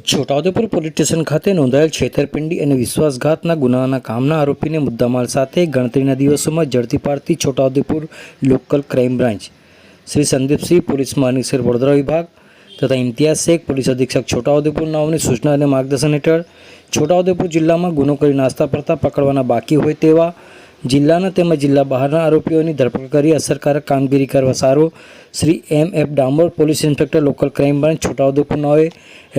Chhota Udepur police station ખાતે નોંધાયેલ છેતરપિંડી અને વિશ્વાસઘાતના ગુનાના કામના આરોપીને મુદ્દામાલ સાથે ગણતરીના દિવસોમાં ઝડપી પાડતી Chhotaudepur local crime branch Shri Sandeepsinh police મહાનિરીક્ષક વડોદરા વિભાગ તથા ઇમ્તિયાઝ શેખ પોલીસ અધિક્ષક છોટાઉદેપુર નાઓની સૂચના અને માર્ગદર્શન હેઠળ છોટાઉદેપુર જિલ્લામાં ગુનો કરી નાસ્તા પડતા પકડવાના બાકી હોય તેવા જિલ્લાના તેમજ જિલ્લા બહારના આરોપીઓની ધરપકડ કરી અસરકારક કામગીરી કરવા સારું Shri M.F. Damor police inspector local crime branch Chhotaudepur નાઓએ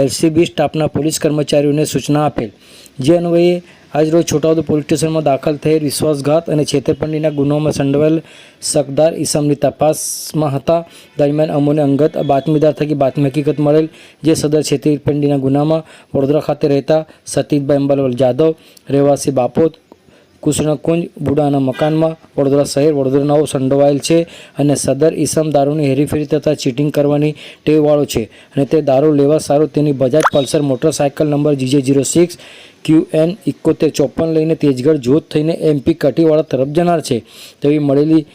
LCB સ્ટાફના પોલીસ કર્મચારીઓને સૂચના આપેલ, જે અન્વયે આજરોજ છોટાઉદેપુર પોલીસ સ્ટેશનમાં દાખલ થયેલ વિશ્વાસઘાત અને છેતરપિંડીના ગુનામાં સંડોવાયેલ શકદાર ઈસમની તપાસમાં હતા. દરમિયાન અમોને અંગત બાતમીદાર થકી બાતમી હકીકત મળેલ, જે સદર છેતરપિંડીના ગુનામાં વડોદરા ખાતે રહેતા સતીશભાઈ અંબાલાલ જાદવ રહેવાસી બાપોદ કુસણકુંજ બુડાના મકાનમાં વડોદરા શહેર વડોદરાનાઓ સંડોવાયેલ છે અને સદર ઈસમ દારૂની હેરીફેરી તથા ચીટિંગ કરવાની ટેવવાળો છે અને તે દારૂ લેવા સારું તેની Bajaj Pulsar motorcycle number GJ06 QN 7154 લઈને તેજગઢ જોત થઈને MP કટીવાળા તરફ જનાર છે તેવી મળેલી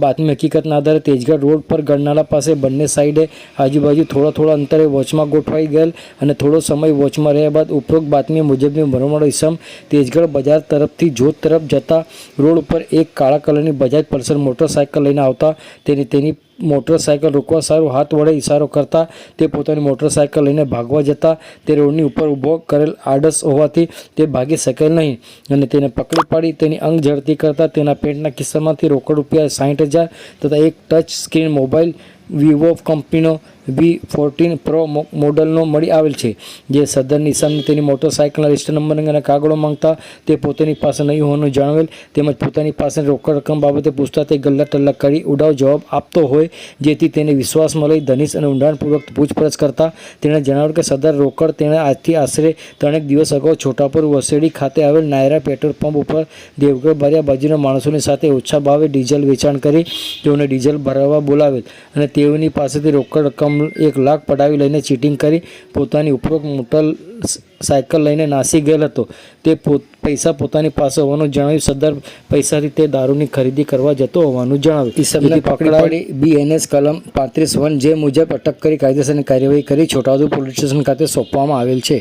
બાતમી હકીકતના આધારે તેજગઢ રોડ પર ગરનાળા પાસે બંને સાઈડે આજુબાજુ થોડા અંતરે વોચમાં ગોઠવાઈ ગયેલ અને થોડો સમય વોચમાં રહ્યા બાદ ઉપરોક્ત બાતમી મુજબની ભરમાળો ઈસમ તેજગઢ બજાર તરફથી જોત તરફ જતા રોડ ઉપર એક કાળા કલરની બજાજ પલ્સર મોટરસાયકલ લઈને આવતા તેની મોટરસાયકલ રોકવા સારું હાથ વડે ઇશારો કરતા તે પોતાની મોટરસાયકલ લઈને ભાગવા જતા તે રોડની ઉપર ઊભો કરેલ આડસ હોવાથી તે ભાગી શકેલ નહીં અને તેને પકડી પાડી તેની અંગ ઝડતી કરતા તેના પેન્ટના ખિસ્સામાંથી રોકડ ₹60,000 તથા એક ટચ સ્ક્રીન મોબાઈલ વિવો કંપનીનો V14 Pro મોડલનો મળી આવેલ છે, જે સદર નિશાનની તેની મોટરસાયકલના રજિસ્ટર નંબર અને કાગળો માંગતા તે પોતાની પાસે નહીં હોવાનું જણાવેલ તેમજ પોતાની પાસે રોકડ રકમ બાબતે પૂછતા તે ગલ્લા ટલ્લા કરી ઉડાવ જવાબ આપતો હોય, જેથી તેને વિશ્વાસમાં લઈ ધનિષ્ઠ અને ઊંડાણપૂર્વક પૂછપરછ કરતા તેણે જણાવ્યું કે સદર રોકડ તેણે આજથી આશરે 3 દિવસ અગાઉ છોટાપુર વસેડી ખાતે આવેલ નાયરા પેટ્રોલ પંપ ઉપર દેવગઢ બારિયા બાજુના માણસોની સાથે ઓછા ભાવે ડીઝલ વેચાણ કરી તેઓને ડીઝલ ભરાવવા બોલાવેલ અને તેઓની પાસેથી રોકડ રકમ 1 લાખ પડાવી લઈને ચીટિંગ કરી પોતાની ઉપરોક્ત મોટર સાયકલ લઈને નાસી ગયેલ હતો. તે પૈસા પોતાની પાસે હોવાનું જણાવ્યું. સદર પૈસાથી તે દારૂની ખરીદી કરવા જતો હોવાનું જણાવ્યું. ઈસમને પકડાઈ BNS કલમ 35(1) જે મુજબ અટક કરી કાયદેસરની કાર્યવાહી કરી છોટાઉદેપુર પોલીસ સ્ટેશન ખાતે સોંપવામાં આવેલ છે.